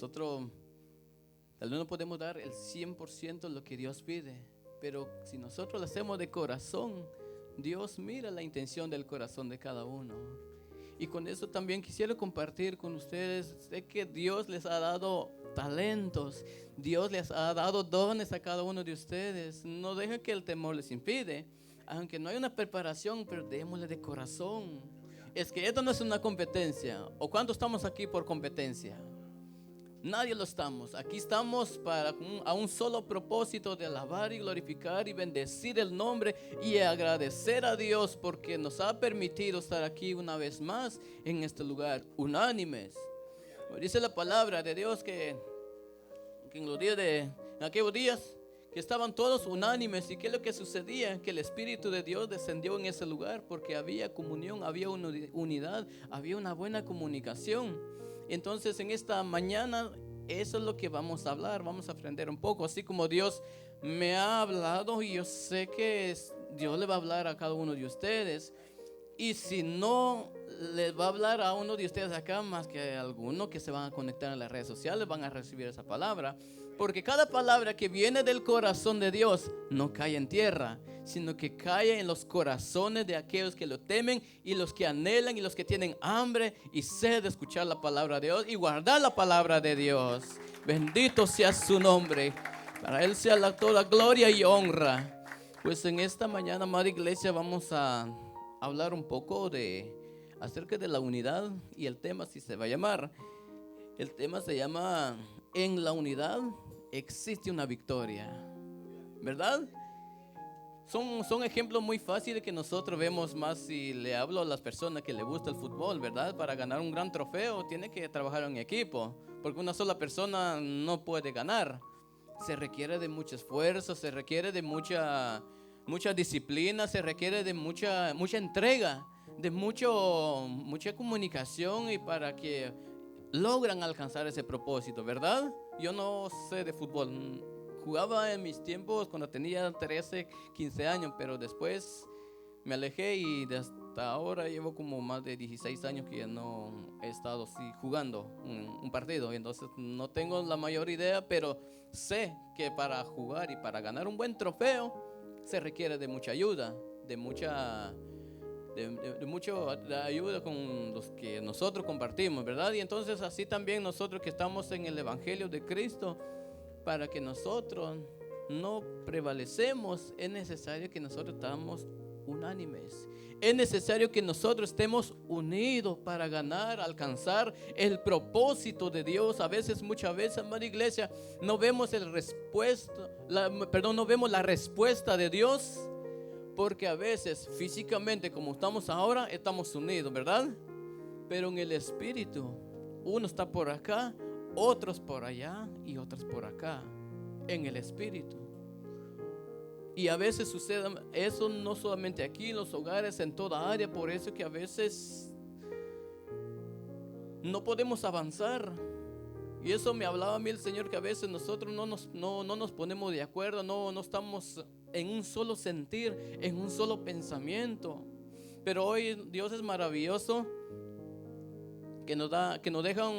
nosotros tal vez no podemos dar el 100% lo que Dios pide, pero si nosotros lo hacemos de corazón, Dios mira la intención del corazón de cada uno. Y con eso también quisiera compartir con ustedes. Sé que Dios les ha dado talentos, Dios les ha dado dones a cada uno de ustedes. No dejen que el temor les impide, aunque no hay una preparación, pero démosle de corazón. Es que esto no es una competencia. ¿O cuántos estamos aquí por competencia? Nadie lo estamos. Aquí estamos para a un solo propósito de alabar y glorificar y bendecir el nombre y agradecer a Dios porque nos ha permitido estar aquí una vez más en este lugar, unánimes. Dice la palabra de Dios que en aquellos días que estaban todos unánimes. ¿Y qué es lo que sucedía? Que el Espíritu de Dios descendió en ese lugar porque había comunión, había unidad, había una buena comunicación. Entonces en esta mañana eso es lo que vamos a hablar, vamos a aprender un poco, así como Dios me ha hablado y yo sé que Dios le va a hablar a cada uno de ustedes. Y si no les va a hablar a uno de ustedes acá, más que a algunos que se van a conectar en las redes sociales, van a recibir esa palabra. Porque cada palabra que viene del corazón de Dios no cae en tierra, sino que cae en los corazones de aquellos que lo temen y los que anhelan y los que tienen hambre y sed de escuchar la palabra de Dios y guardar la palabra de Dios. Bendito sea su nombre. Para Él sea toda gloria y honra. Pues en esta mañana, amada iglesia, vamos a hablar un poco acerca de la unidad. Y el tema así se va a llamar. El tema se llama: en la unidad existe una victoria. ¿Verdad? Son ejemplos muy fáciles que nosotros vemos más si le hablo a las personas que les gusta el fútbol, ¿verdad? Para ganar un gran trofeo tiene que trabajar en equipo, porque una sola persona no puede ganar. Se requiere de mucho esfuerzo, se requiere de mucha disciplina, se requiere de mucha entrega, de mucha comunicación y para que logran alcanzar ese propósito, ¿verdad? Yo no sé de fútbol. Jugaba en mis tiempos cuando tenía 13, 15 años, pero después me alejé y hasta ahora llevo como más de 16 años que ya no he estado así jugando un partido. Entonces no tengo la mayor idea, pero sé que para jugar y para ganar un buen trofeo se requiere de mucha ayuda, de mucha ayuda con los que nosotros compartimos, ¿verdad? Y entonces así también nosotros que estamos en el Evangelio de Cristo, para que nosotros no prevalecemos, es necesario que nosotros estemos unánimes. Es necesario que nosotros estemos unidos para ganar, alcanzar el propósito de Dios. Muchas veces, amada iglesia, no vemos no vemos la respuesta de Dios, porque a veces físicamente, como estamos ahora, estamos unidos, ¿verdad? Pero en el espíritu, uno está por acá, otros por allá y otros por acá, en el espíritu. Y a veces sucede eso no solamente aquí, en los hogares, en toda área. Por eso que a veces no podemos avanzar. Y eso me hablaba a mí el Señor, que a veces nosotros no nos ponemos de acuerdo, no estamos en un solo sentir, en un solo pensamiento. Pero hoy Dios es maravilloso, que nos deja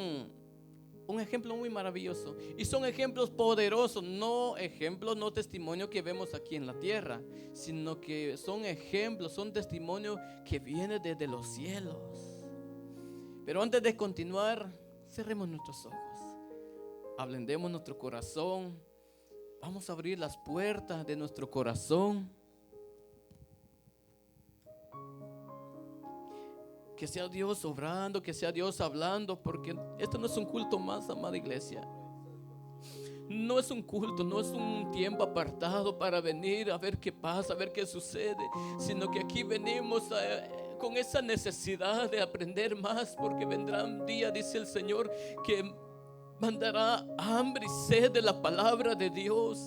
un ejemplo muy maravilloso. Y son ejemplos poderosos, no testimonios que vemos aquí en la tierra, sino que son ejemplos, son testimonios que vienen desde los cielos. Pero antes de continuar, cerremos nuestros ojos, ablandemos nuestro corazón, vamos a abrir las puertas de nuestro corazón. Que sea Dios obrando, que sea Dios hablando, porque esto no es un culto más, amada iglesia. No es un culto, no es un tiempo apartado para venir a ver qué pasa, a ver qué sucede, sino que aquí venimos con esa necesidad de aprender más, porque vendrá un día, dice el Señor, que mandará hambre y sed de la palabra de Dios.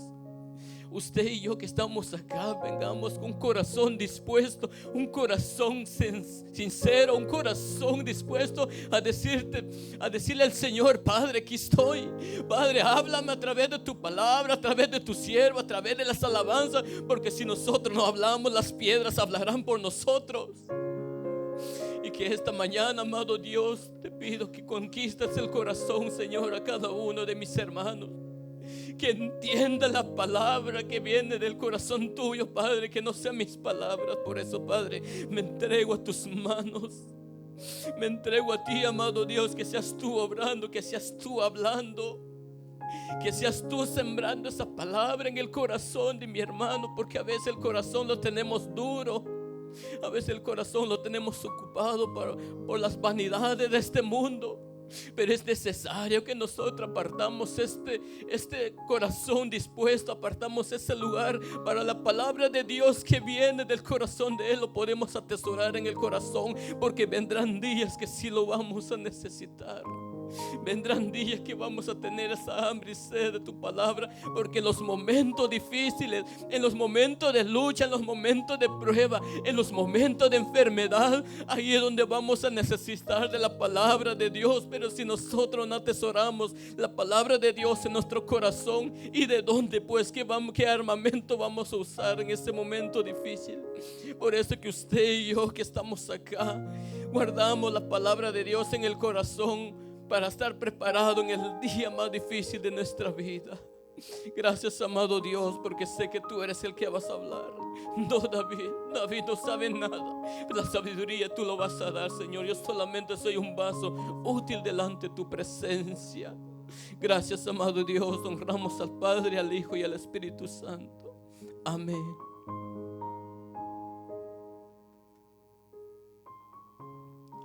Usted y yo que estamos acá, vengamos con un corazón dispuesto, un corazón sincero, un corazón dispuesto a decirle al Señor: Padre, aquí estoy. Padre, háblame a través de tu palabra, a través de tu siervo, a través de las alabanzas, porque si nosotros no hablamos, las piedras hablarán por nosotros. Y que esta mañana, amado Dios, te pido que conquistes el corazón, Señor, a cada uno de mis hermanos. Que entienda la palabra que viene del corazón tuyo, Padre, que no sean mis palabras. Por eso, Padre, me entrego a tus manos. Me entrego a ti, amado Dios, que seas tú obrando, que seas tú hablando, que seas tú sembrando esa palabra en el corazón de mi hermano, porque a veces el corazón lo tenemos duro, a veces el corazón lo tenemos ocupado por las vanidades de este mundo. Pero es necesario que nosotros apartamos este corazón dispuesto, apartamos ese lugar para la palabra de Dios que viene del corazón de Él. Lo podemos atesorar en el corazón, porque vendrán días que sí lo vamos a necesitar. Vendrán días que vamos a tener esa hambre y sed de tu palabra, porque en los momentos difíciles, en los momentos de lucha, en los momentos de prueba, en los momentos de enfermedad, ahí es donde vamos a necesitar de la palabra de Dios. Pero si nosotros no atesoramos la palabra de Dios en nuestro corazón, ¿y de dónde pues qué armamento vamos a usar en ese momento difícil? Por eso que usted y yo que estamos acá, guardamos la palabra de Dios en el corazón, para estar preparado en el día más difícil de nuestra vida. Gracias, amado Dios, porque sé que tú eres el que vas a hablar. No, David no sabe nada. La sabiduría tú lo vas a dar, Señor. Yo solamente soy un vaso útil delante de tu presencia. Gracias, amado Dios. Honramos al Padre, al Hijo y al Espíritu Santo. Amén.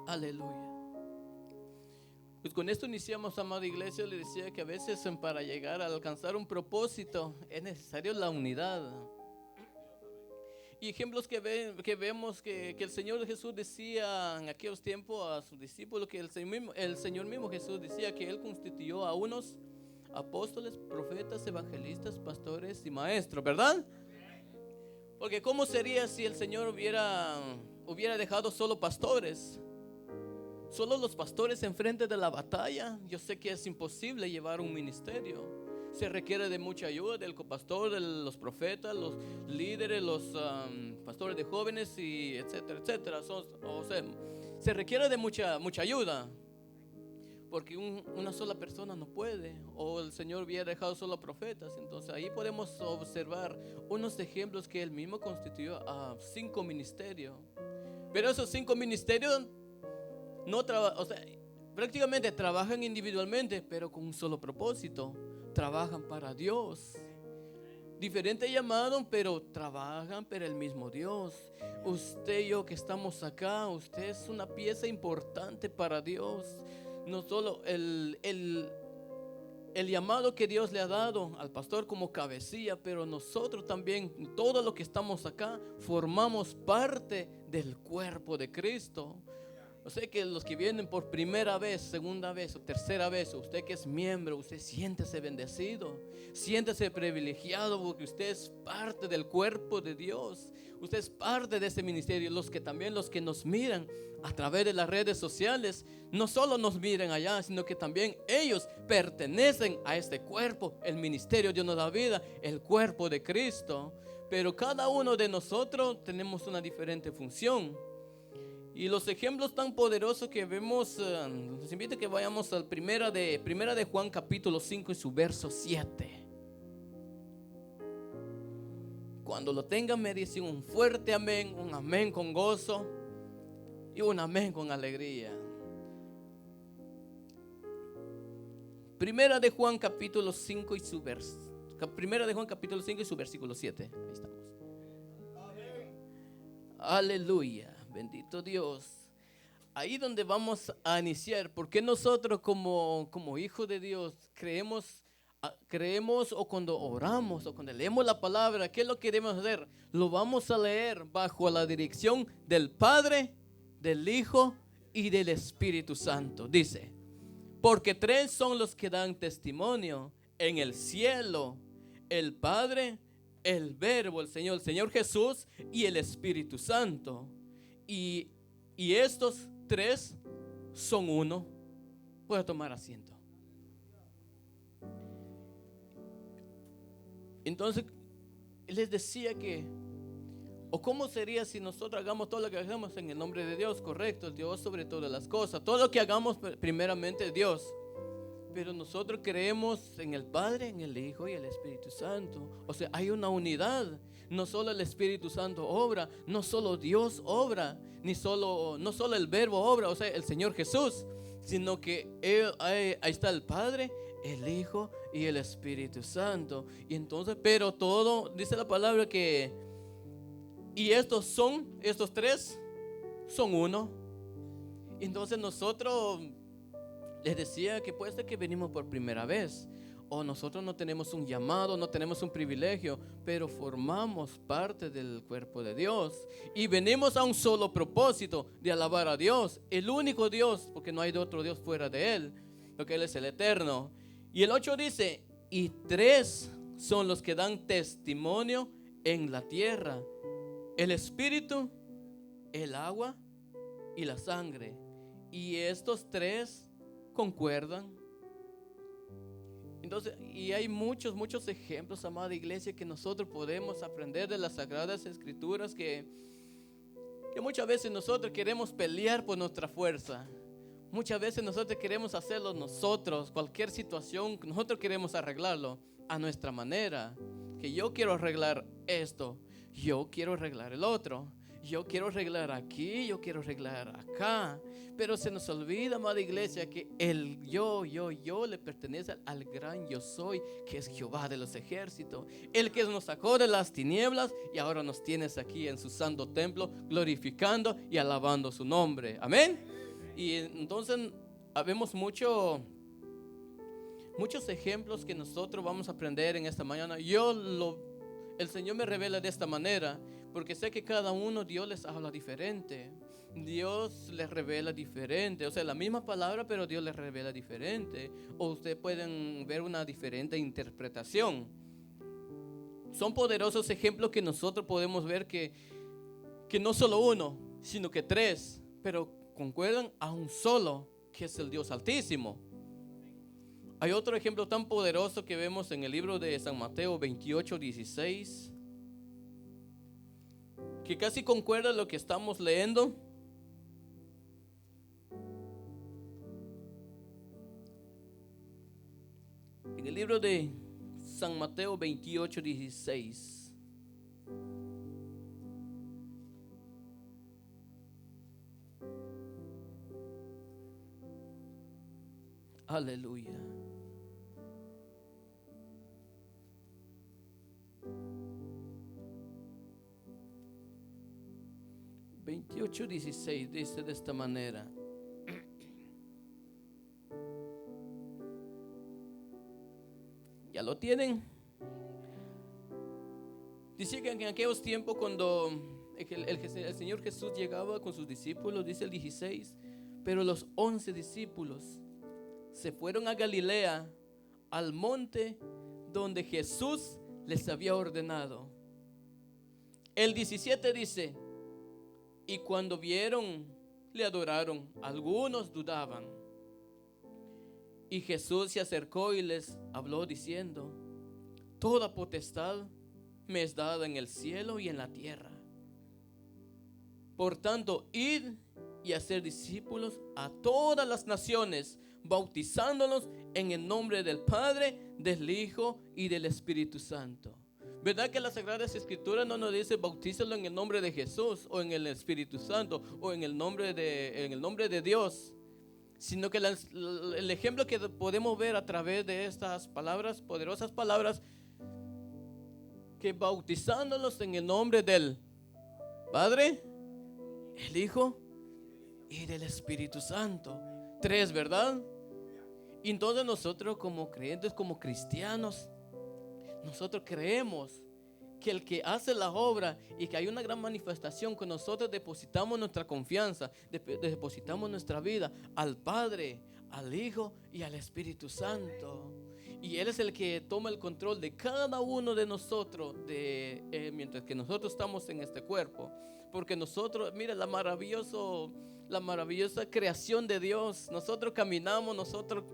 Aleluya. Pues con esto iniciamos, amada iglesia. Le decía que a veces para llegar a alcanzar un propósito es necesario la unidad. Y ejemplos que vemos que el Señor Jesús decía en aquellos tiempos a sus discípulos, que el Señor mismo Jesús decía que Él constituyó a unos apóstoles, profetas, evangelistas, pastores y maestros, ¿verdad? Porque ¿cómo sería si el Señor hubiera dejado solo pastores? Solo los pastores enfrente de la batalla. Yo sé que es imposible llevar un ministerio. Se requiere de mucha ayuda del copastor, de los profetas, los líderes, los pastores de jóvenes, y etcétera, etcétera. O sea, se requiere de mucha ayuda, porque una sola persona no puede. O el Señor hubiera dejado solo a profetas. Entonces ahí podemos observar unos ejemplos que Él mismo constituyó a 5 ministerios. Pero esos 5 ministerios prácticamente trabajan individualmente, pero con un solo propósito. Trabajan para Dios. Diferente llamado, pero trabajan para el mismo Dios. Usted y yo que estamos acá, usted es una pieza importante para Dios. No solo el llamado que Dios le ha dado al pastor como cabecilla, pero nosotros también, todos los que estamos acá, formamos parte del cuerpo de Cristo. O sea que los que vienen por primera vez, segunda vez o tercera vez, usted que es miembro, usted siéntese bendecido, siéntese privilegiado, porque usted es parte del cuerpo de Dios. Usted es parte de ese ministerio. Los que nos miran a través de las redes sociales, no solo nos miran allá, sino que también ellos pertenecen a este cuerpo. El ministerio Dios nos da vida, el cuerpo de Cristo. Pero cada uno de nosotros tenemos una diferente función. Y los ejemplos tan poderosos que vemos, los invito a que vayamos al primera de Juan capítulo 5 y su verso 7. Cuando lo tengan me dicen un fuerte amén, un amén con gozo y un amén con alegría. Primera de Juan capítulo 5 y su versículo 7. Ahí estamos. Aleluya. Bendito Dios. Ahí donde vamos a iniciar, porque nosotros como hijos de Dios creemos o cuando oramos o cuando leemos la palabra, ¿qué es lo que debemos hacer? Lo vamos a leer bajo la dirección del Padre, del Hijo y del Espíritu Santo. Dice: porque 3 son los que dan testimonio en el cielo: el Padre, el Verbo, el Señor Jesús y el Espíritu Santo. Y estos 3 son uno. Puede tomar asiento. Entonces les decía que ¿O cómo sería si nosotros hagamos todo lo que hagamos en el nombre de Dios? Correcto, Dios sobre todas las cosas. Todo lo que hagamos primeramente es Dios. Pero nosotros creemos en el Padre, en el Hijo y el Espíritu Santo. O sea, hay una unidad. No solo el Espíritu Santo obra, no solo Dios obra, no solo el Verbo obra, o sea, el Señor Jesús, sino que ahí está el Padre, el Hijo y el Espíritu Santo. Y entonces, pero todo, dice la palabra que, y estos tres son uno. Entonces nosotros, les decía que puede ser que venimos por primera vez, o nosotros no tenemos un llamado, no tenemos un privilegio, pero formamos parte del cuerpo de Dios y venimos a un solo propósito, de alabar a Dios, el único Dios, porque no hay otro Dios fuera de Él, porque Él es el eterno. Y el 8 dice, y tres son los que dan testimonio en la tierra: el espíritu, el agua y la sangre. Y estos tres concuerdan. Entonces, y hay muchos ejemplos, amada iglesia, que nosotros podemos aprender de las Sagradas Escrituras, que muchas veces nosotros queremos pelear por nuestra fuerza. Muchas veces nosotros queremos hacerlo nosotros, cualquier situación, nosotros queremos arreglarlo a nuestra manera. Que yo quiero arreglar esto, yo quiero arreglar el otro, yo quiero arreglar aquí, yo quiero arreglar acá. Pero se nos olvida, amada iglesia, que el yo le pertenece al gran yo soy, que es Jehová de los ejércitos, el que nos sacó de las tinieblas y ahora nos tienes aquí en su santo templo, glorificando y alabando su nombre. Amén. Y entonces vemos muchos ejemplos que nosotros vamos a aprender en esta mañana. El Señor me revela de esta manera, porque sé que cada uno Dios les habla diferente. Dios les revela diferente. O sea, la misma palabra, pero Dios les revela diferente. O ustedes pueden ver una diferente interpretación. Son poderosos ejemplos que nosotros podemos ver que no solo uno, sino que tres, pero concuerdan a un solo, que es el Dios Altísimo. Hay otro ejemplo tan poderoso que vemos en el libro de San Mateo 28:16, que casi concuerda lo que estamos leyendo. En el libro de San Mateo 28:16. Aleluya. (28:16) dice de esta manera: ¿ya lo tienen? Dice que en aquellos tiempos, cuando el Señor Jesús llegaba con sus discípulos, dice el 16, pero los 11 discípulos se fueron a Galilea, al monte donde Jesús les había ordenado. El 17 dice: y cuando vieron, le adoraron. Algunos dudaban. Y Jesús se acercó y les habló diciendo: toda potestad me es dada en el cielo y en la tierra. Por tanto, id y hacer discípulos a todas las naciones, bautizándolos en el nombre del Padre, del Hijo y del Espíritu Santo. ¿Verdad que las Sagradas Escrituras no nos dice bautízalo en el nombre de Jesús o en el Espíritu Santo o en el nombre de Dios? Sino que el ejemplo que podemos ver a través de estas palabras, poderosas palabras, que bautizándolos en el nombre del Padre, el Hijo y del Espíritu Santo. Tres, ¿verdad? Y entonces nosotros, como creyentes, como cristianos, nosotros creemos que el que hace la obra y que hay una gran manifestación, que nosotros depositamos nuestra confianza, depositamos nuestra vida al Padre, al Hijo y al Espíritu Santo. Y Él es el que toma el control de cada uno de nosotros mientras que nosotros estamos en este cuerpo. Porque nosotros, mira la maravillosa creación de Dios. Nosotros caminamos, nosotros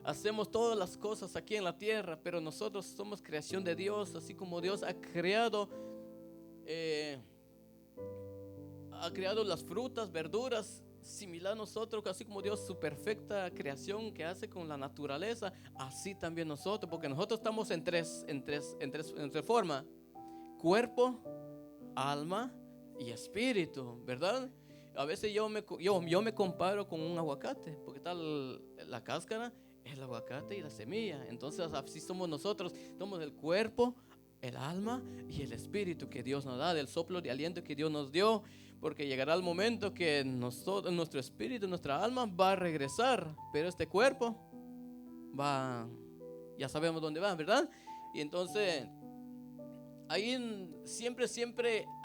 hacemos todas las cosas aquí en la tierra, pero nosotros somos creación de Dios, así como Dios ha creado ha creado las frutas, verduras, similar a nosotros, así como Dios, su perfecta creación que hace con la naturaleza, así también nosotros, porque nosotros estamos en tres formas: cuerpo, alma y espíritu, ¿verdad? A veces yo me comparo con un aguacate, porque está la cáscara, el aguacate y la semilla. Entonces así somos nosotros, somos el cuerpo, el alma y el espíritu que Dios nos da, del soplo de aliento que Dios nos dio, porque llegará el momento que nuestro espíritu, nuestra alma va a regresar, pero este cuerpo va, ya sabemos dónde va, ¿verdad? Y entonces ahí siempre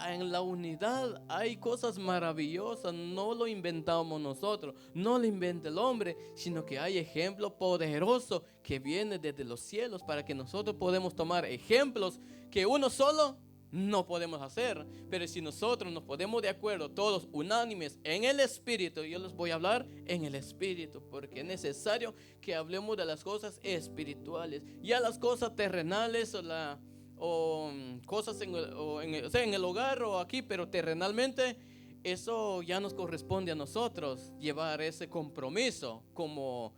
en la unidad hay cosas maravillosas. No lo inventamos nosotros, no lo inventa el hombre, sino que hay ejemplo poderoso que viene desde los cielos para que nosotros podemos tomar ejemplos que uno solo no podemos hacer. Pero si nosotros nos ponemos de acuerdo, todos unánimes en el espíritu, yo les voy a hablar en el espíritu, porque es necesario que hablemos de las cosas espirituales. Ya las cosas terrenales o cosas en el hogar o aquí, pero terrenalmente, eso ya nos corresponde a nosotros llevar ese compromiso como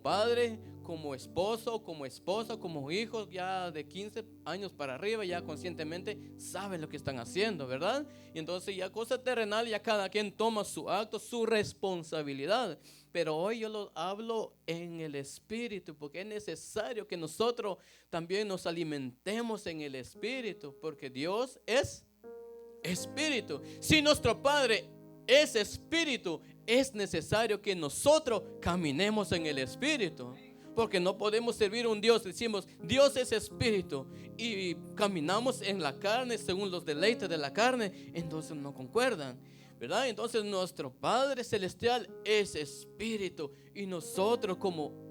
padre, como esposo, como esposa, como hijos ya de 15 años para arriba, ya conscientemente saben lo que están haciendo, ¿verdad? Y entonces ya cosa terrenal, ya cada quien toma su acto, su responsabilidad. Pero hoy yo lo hablo en el espíritu, porque es necesario que nosotros también nos alimentemos en el espíritu, porque Dios es espíritu. Si nuestro Padre es espíritu, es necesario que nosotros caminemos en el espíritu, porque no podemos servir a un Dios, decimos Dios es espíritu y caminamos en la carne según los deleites de la carne, entonces no concuerdan, ¿verdad? Entonces nuestro Padre celestial es espíritu, y nosotros,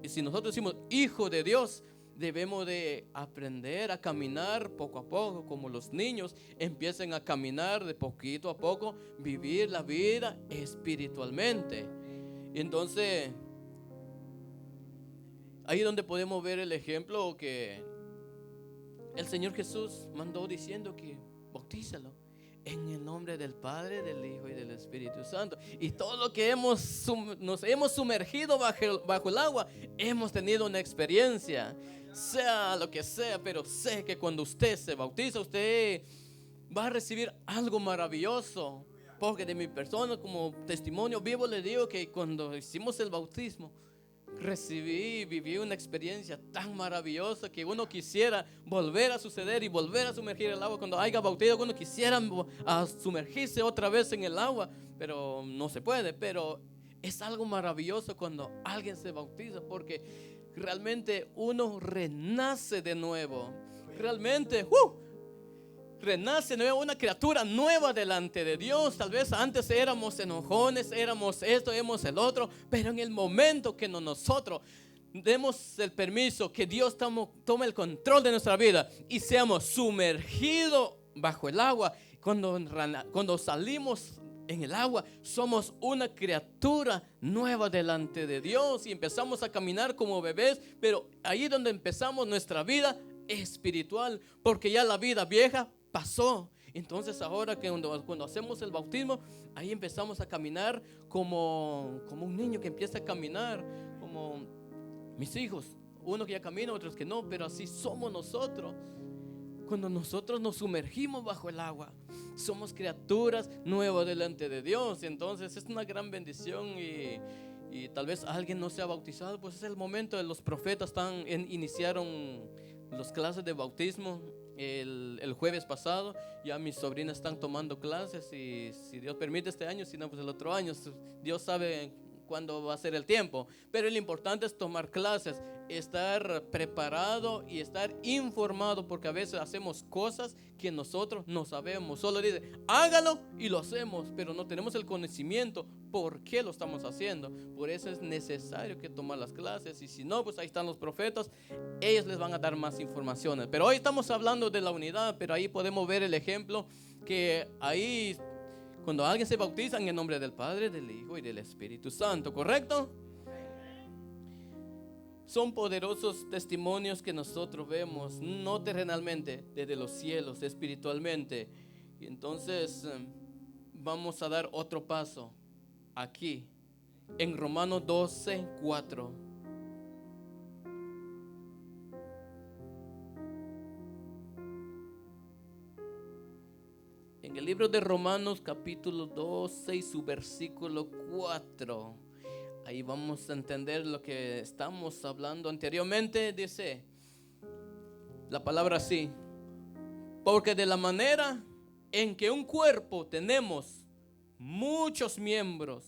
si nosotros decimos hijo de Dios, debemos de aprender a caminar poco a poco, como los niños empiezan a caminar de poquito a poco, vivir la vida espiritualmente. Y entonces ahí es donde podemos ver el ejemplo que el Señor Jesús mandó diciendo que bautízalo en el nombre del Padre, del Hijo y del Espíritu Santo. Y todo lo que nos hemos sumergido bajo el agua, hemos tenido una experiencia, sea lo que sea, pero sé que cuando usted se bautiza, usted va a recibir algo maravilloso. Porque de mi persona, como testimonio vivo, le digo que cuando hicimos el bautismo, viví una experiencia tan maravillosa que uno quisiera volver a suceder y volver a sumergir el agua. Cuando haya bautizado, uno quisiera sumergirse otra vez en el agua, pero no se puede. Pero es algo maravilloso cuando alguien se bautiza, porque realmente uno renace de nuevo. Realmente renace nueva, una criatura nueva delante de Dios. Tal vez antes éramos enojones, éramos esto, éramos el otro, pero en el momento que nosotros demos el permiso que Dios tome el control de nuestra vida y seamos sumergidos bajo el agua, cuando salimos en el agua, somos una criatura nueva delante de Dios y empezamos a caminar como bebés. Pero ahí es donde empezamos nuestra vida espiritual, porque ya la vida vieja pasó. Entonces ahora que cuando hacemos el bautismo, ahí empezamos a caminar como un niño que empieza a caminar, como mis hijos, unos que ya caminan, otros que no, pero así somos nosotros. Cuando nosotros nos sumergimos bajo el agua, somos criaturas nuevas delante de Dios. Entonces es una gran bendición. Y tal vez alguien no se ha bautizado, pues es el momento. Los profetas iniciaron las clases de bautismo el jueves pasado. Ya mis sobrinas están tomando clases, y si Dios permite este año, si no, pues el otro año. Dios sabe cuándo va a ser el tiempo, pero lo importante es tomar clases, estar preparado y estar informado, porque a veces hacemos cosas que nosotros no sabemos. Solo dice hágalo y lo hacemos, pero no tenemos el conocimiento por qué lo estamos haciendo. Por eso es necesario que tomar las clases, y si no, pues ahí están los profetas, ellos les van a dar más informaciones. Pero hoy estamos hablando de la unidad, pero ahí podemos ver el ejemplo que ahí, cuando alguien se bautiza en el nombre del Padre, del Hijo y del Espíritu Santo, ¿correcto? Son poderosos testimonios que nosotros vemos, no terrenalmente, desde los cielos, espiritualmente. Y entonces vamos a dar otro paso aquí en Romanos 12:4. En el libro de Romanos capítulo 12 y su versículo 4. Ahí vamos a entender lo que estamos hablando anteriormente. Dice la palabra así: porque de la manera en que un cuerpo tenemos muchos miembros,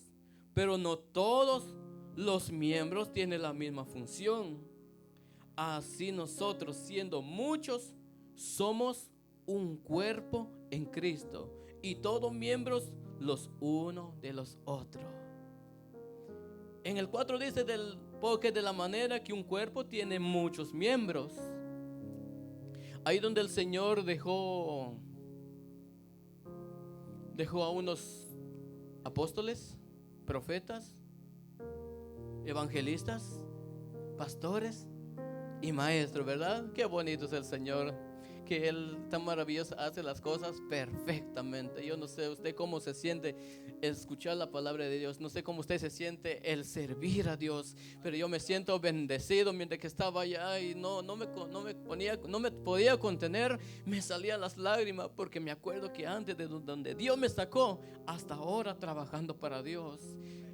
pero no todos los miembros tienen la misma función. Así nosotros, siendo muchos, somos un cuerpo en Cristo, y todos miembros los unos de los otros. En el 4 dice porque de la manera que un cuerpo tiene muchos miembros. Ahí donde el Señor dejó a unos apóstoles, profetas, evangelistas, pastores y maestros, ¿verdad? Qué bonito es el Señor, que Él tan maravilloso hace las cosas perfectamente. Yo no sé usted cómo se siente escuchar la palabra de Dios, no sé cómo usted se siente el servir a Dios, pero yo me siento bendecido mientras que estaba allá y no me podía contener, me salían las lágrimas, porque me acuerdo que antes de donde Dios me sacó hasta ahora trabajando para Dios.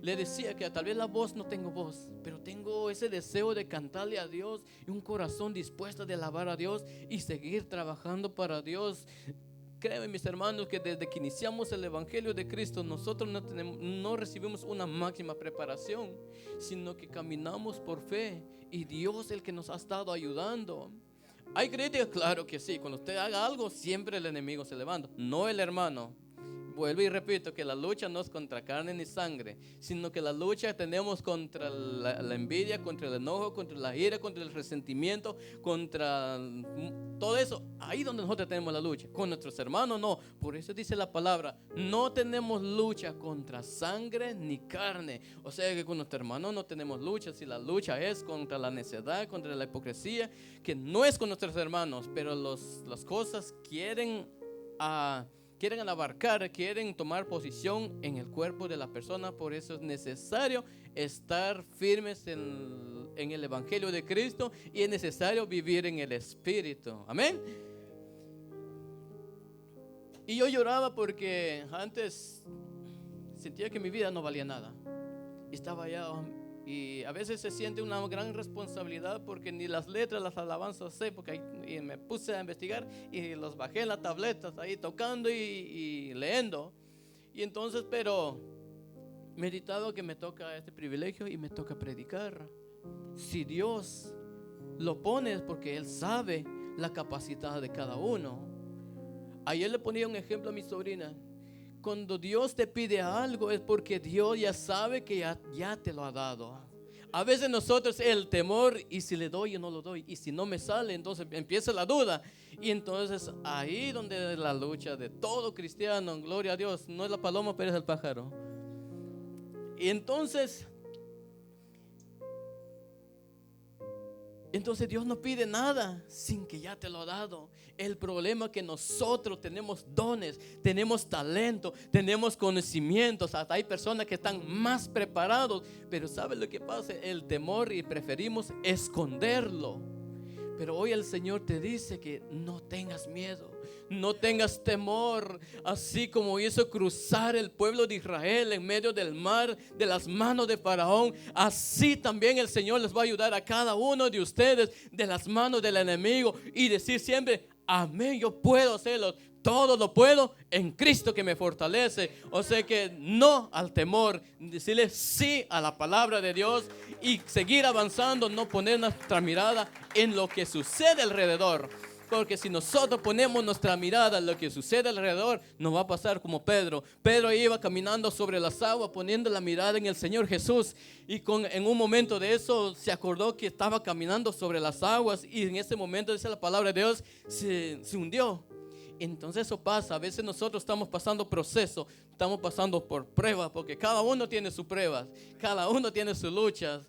Le decía que tal vez la voz, no tengo voz, pero tengo ese deseo de cantarle a Dios y un corazón dispuesto de alabar a Dios y seguir trabajando para Dios. Créanme, mis hermanos, que desde que iniciamos el Evangelio de Cristo, nosotros no recibimos una máxima preparación, sino que caminamos por fe, y Dios es el que nos ha estado ayudando. Hay críticas, claro que sí. Cuando usted haga algo, siempre el enemigo se levanta, no el hermano. Vuelvo y repito que la lucha no es contra carne ni sangre, sino que la lucha tenemos contra la envidia, contra el enojo, contra la ira, contra el resentimiento, contra todo eso. Ahí donde nosotros tenemos la lucha. Con nuestros hermanos no. Por eso dice la palabra: no tenemos lucha contra sangre ni carne. O sea que con nuestros hermanos no tenemos lucha. Si la lucha es contra la necedad, contra la hipocresía, que no es con nuestros hermanos, pero las cosas quieren abarcar, quieren tomar posición en el cuerpo de la persona. Por eso es necesario estar firmes en el Evangelio de Cristo, y es necesario vivir en el Espíritu. Amén. Y yo lloraba porque antes sentía que mi vida no valía nada. Estaba allá y a veces se siente una gran responsabilidad, porque ni las letras, las alabanzas sé, porque y me puse a investigar y los bajé en las tabletas ahí tocando y leyendo. Y entonces, pero meditado que me toca este privilegio y me toca predicar. Si Dios lo pone es porque Él sabe la capacidad de cada uno. Ayer le ponía un ejemplo a mi sobrina. Cuando Dios te pide algo es porque Dios ya sabe que ya te lo ha dado. A veces nosotros el temor, y si le doy o no lo doy, y si no me sale, entonces empieza la duda. Y entonces ahí donde es la lucha de todo cristiano. Gloria a Dios, no es la paloma pero es el pájaro. Y entonces Dios no pide nada sin que ya te lo ha dado. El problema es que nosotros tenemos dones, tenemos talento, tenemos conocimientos. Hasta hay personas que están más preparados, pero ¿sabe lo que pasa? El temor, y preferimos esconderlo. Pero hoy el Señor te dice que no tengas miedo, no tengas temor. Así como hizo cruzar el pueblo de Israel en medio del mar de las manos de Faraón, así también el Señor les va a ayudar a cada uno de ustedes de las manos del enemigo, y decir siempre: amén, yo puedo hacerlo. Todo lo puedo en Cristo que me fortalece. O sea que no al temor, decirle sí a la palabra de Dios y seguir avanzando, no poner nuestra mirada en lo que sucede alrededor. Porque si nosotros ponemos nuestra mirada en lo que sucede alrededor, nos va a pasar como Pedro. Pedro iba caminando sobre las aguas, poniendo la mirada en el Señor Jesús. Y en un momento de eso se acordó que estaba caminando sobre las aguas, y en ese momento, dice la palabra de Dios, se hundió. Entonces eso pasa. A veces nosotros estamos pasando procesos, estamos pasando por pruebas, porque cada uno tiene sus pruebas, cada uno tiene sus luchas.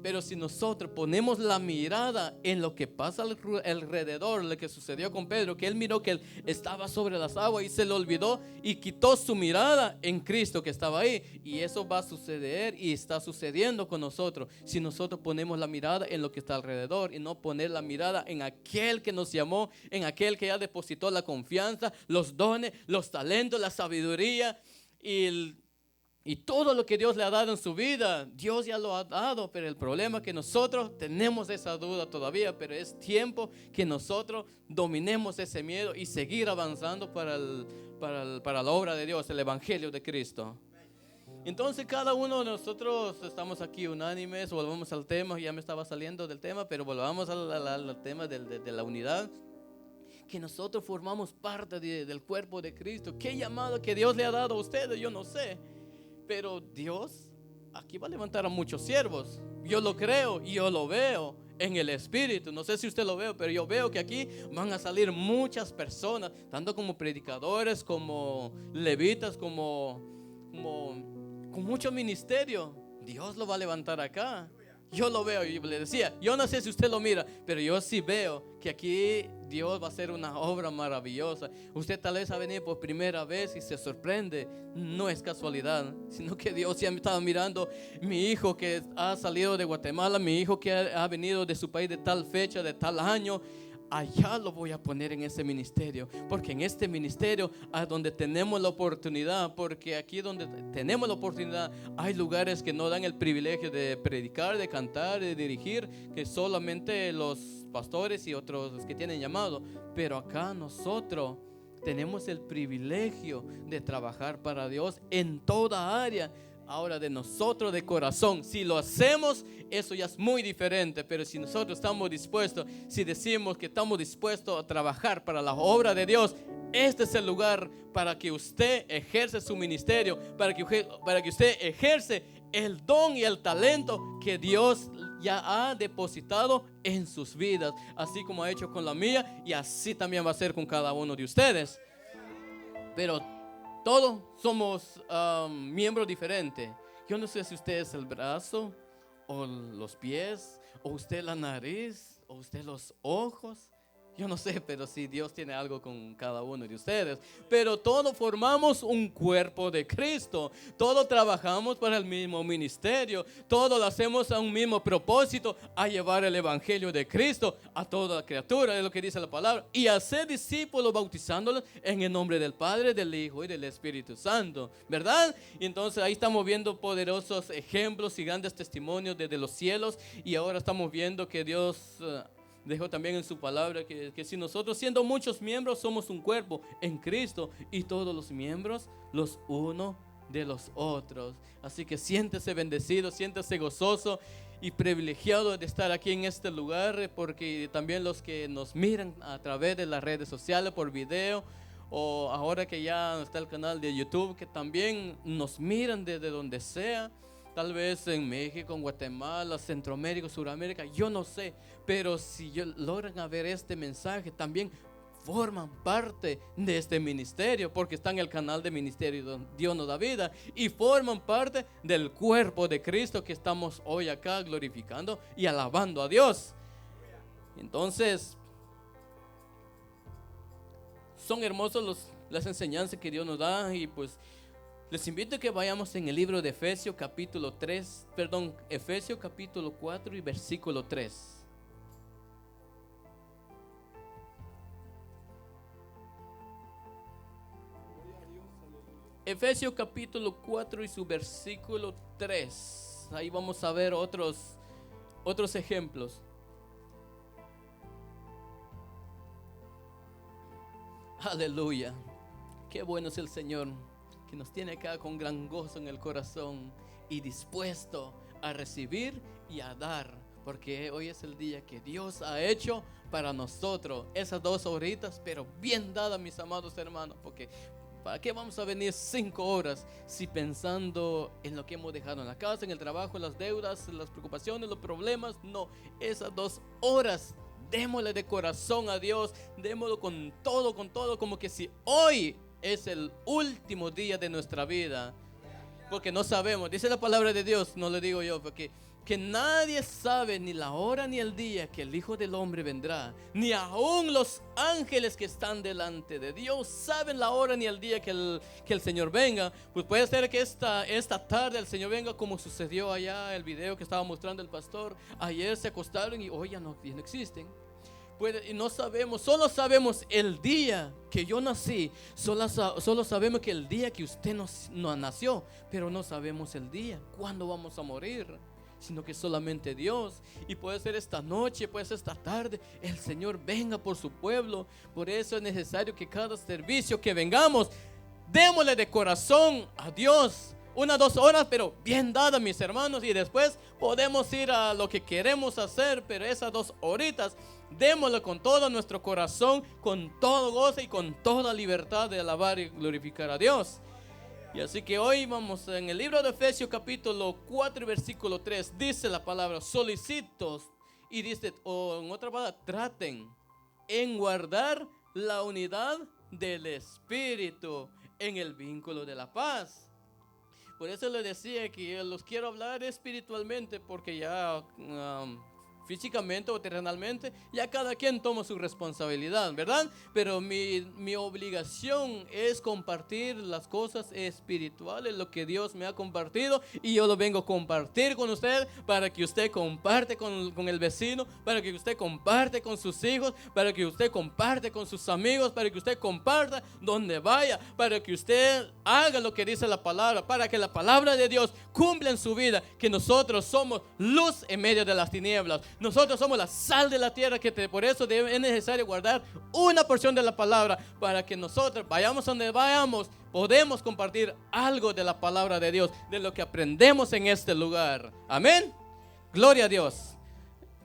Pero si nosotros ponemos la mirada en lo que pasa alrededor, lo que sucedió con Pedro, que él miró que él estaba sobre las aguas y se le olvidó y quitó su mirada en Cristo que estaba ahí. Y eso va a suceder y está sucediendo con nosotros. Si nosotros ponemos la mirada en lo que está alrededor y no poner la mirada en aquel que nos llamó, en aquel que ya depositó la confianza, los dones, los talentos, la sabiduría y todo lo que Dios le ha dado en su vida. Dios ya lo ha dado, pero el problema es que nosotros tenemos esa duda todavía. Pero es tiempo que nosotros dominemos ese miedo y seguir avanzando para la obra de Dios, el Evangelio de Cristo. Entonces cada uno de nosotros estamos aquí unánimes. Volvamos al tema, ya me estaba saliendo del tema, pero volvamos al tema de la unidad. Que nosotros formamos parte del cuerpo de Cristo. ¿Qué llamado que Dios le ha dado a ustedes? Yo no sé. Pero Dios aquí va a levantar a muchos siervos. Yo lo creo y yo lo veo en el Espíritu. No sé si usted lo ve, pero yo veo que aquí van a salir muchas personas, tanto como predicadores, como levitas, con mucho ministerio. Dios lo va a levantar acá. Yo lo veo y le decía, yo no sé si usted lo mira, pero yo sí veo que aquí Dios va a hacer una obra maravillosa. Usted tal vez ha venido por primera vez y se sorprende. No es casualidad, sino que Dios ya me estaba mirando. Mi hijo que ha salido de Guatemala, mi hijo que ha venido de su país de tal fecha, de tal año, allá lo voy a poner en ese ministerio, porque en este ministerio es donde tenemos la oportunidad, porque aquí donde tenemos la oportunidad hay lugares que no dan el privilegio de predicar, de cantar, de dirigir, que solamente los pastores y otros que tienen llamado. Pero acá nosotros tenemos el privilegio de trabajar para Dios en toda área. Ahora, de nosotros de corazón, si lo hacemos, eso ya es muy diferente. Pero si nosotros estamos dispuestos, si decimos que estamos dispuestos a trabajar para la obra de Dios, este es el lugar para que usted ejerce su ministerio, para que usted ejerce el don y el talento que Dios ya ha depositado en sus vidas, así como ha hecho con la mía, y así también va a ser con cada uno de ustedes. Pero todos somos miembros diferentes. Yo no sé si usted es el brazo, o los pies, o usted la nariz, o usted los ojos. Yo no sé, pero si Dios tiene algo con cada uno de ustedes. Pero todos formamos un cuerpo de Cristo. Todos trabajamos para el mismo ministerio. Todos lo hacemos a un mismo propósito, a llevar el Evangelio de Cristo a toda criatura, es lo que dice la palabra. Y hacer discípulos bautizándolos en el nombre del Padre, del Hijo y del Espíritu Santo, ¿verdad? Y entonces ahí estamos viendo poderosos ejemplos y grandes testimonios desde los cielos. Y ahora estamos viendo que Dios dejó también en su palabra que si nosotros, siendo muchos miembros, somos un cuerpo en Cristo, y todos los miembros los uno de los otros. Así que siéntese bendecido, siéntese gozoso y privilegiado de estar aquí en este lugar, porque también los que nos miran a través de las redes sociales por video, o ahora que ya está el canal de YouTube, que también nos miran desde donde sea, tal vez en México, en Guatemala, Centroamérica, Suramérica, yo no sé. Pero si logran ver este mensaje, también forman parte de este ministerio, porque está en el canal de ministerio donde Dios nos da vida, y forman parte del cuerpo de Cristo que estamos hoy acá glorificando y alabando a Dios. Entonces, son hermosos las enseñanzas que Dios nos da. Y pues les invito a que vayamos en el libro de Efesios capítulo 4 y versículo 3. Efesios capítulo 4 y su versículo 3. Ahí vamos a ver otros ejemplos. Aleluya. Qué bueno es el Señor, que nos tiene acá con gran gozo en el corazón y dispuesto a recibir y a dar, porque hoy es el día que Dios ha hecho para nosotros. Esas 2 horitas, pero bien dadas, mis amados hermanos, porque ¿para qué vamos a venir 5 horas si pensando en lo que hemos dejado en la casa, en el trabajo, en las deudas, en las preocupaciones, los problemas? No, esas 2 horas démosle de corazón a Dios, démoslo con todo, como que si hoy es el último día de nuestra vida, porque no sabemos, dice la palabra de Dios, no lo digo yo, porque que nadie sabe ni la hora ni el día que el Hijo del Hombre vendrá, ni aún los ángeles que están delante de Dios saben la hora ni el día que el Señor venga. Pues puede ser que esta tarde el Señor venga, como sucedió allá el video que estaba mostrando el pastor. Ayer se acostaron y hoy ya no existen. Y no sabemos, solo sabemos el día que yo nací, solo sabemos que el día que usted no nació, pero no sabemos el día, cuándo vamos a morir, sino que solamente Dios. Y puede ser esta noche, puede ser esta tarde, el Señor venga por su pueblo. Por eso es necesario que cada servicio que vengamos, démosle de corazón a Dios. 1 o 2 horas, pero bien dadas, mis hermanos, y después podemos ir a lo que queremos hacer, pero esas 2 horitas démosle con todo nuestro corazón, con todo gozo y con toda libertad de alabar y glorificar a Dios. Y así que hoy vamos en el libro de Efesios capítulo 4 versículo 3. Dice la palabra solicitos, y dice, o en otra palabra, traten en guardar la unidad del Espíritu en el vínculo de la paz. Por eso le decía que los quiero hablar espiritualmente, porque ya físicamente o terrenalmente ya cada quien toma su responsabilidad, ¿verdad? Pero mi obligación es compartir las cosas espirituales, lo que Dios me ha compartido, y yo lo vengo a compartir con usted, para que usted comparte con el vecino, para que usted comparte con sus hijos, para que usted comparte con sus amigos, para que usted comparta donde vaya, para que usted haga lo que dice la palabra, para que la palabra de Dios cumpla en su vida, que nosotros somos luz en medio de las tinieblas. Nosotros somos la sal de la tierra, por eso es necesario guardar una porción de la palabra, para que nosotros vayamos donde vayamos, podemos compartir algo de la palabra de Dios, de lo que aprendemos en este lugar. Amén. Gloria a Dios.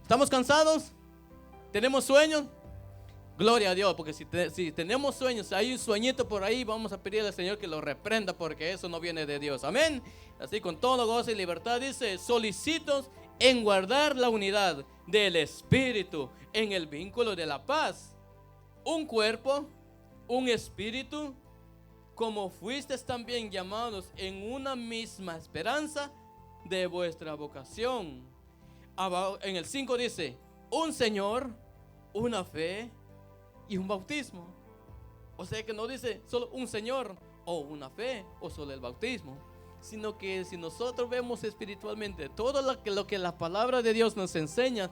¿Estamos cansados? ¿Tenemos sueños? Gloria a Dios, porque si tenemos sueños, hay un sueñito por ahí, vamos a pedirle al Señor que lo reprenda, porque eso no viene de Dios. Amén. Así, con todo gozo y libertad, dice, solicitos en guardar la unidad del Espíritu en el vínculo de la paz. Un cuerpo, un espíritu, como fuisteis también llamados en una misma esperanza de vuestra vocación. En el 5 dice, un Señor, una fe y un bautismo. O sea que no dice solo un Señor o una fe o solo el bautismo, sino que si nosotros vemos espiritualmente todo lo que la palabra de Dios nos enseña,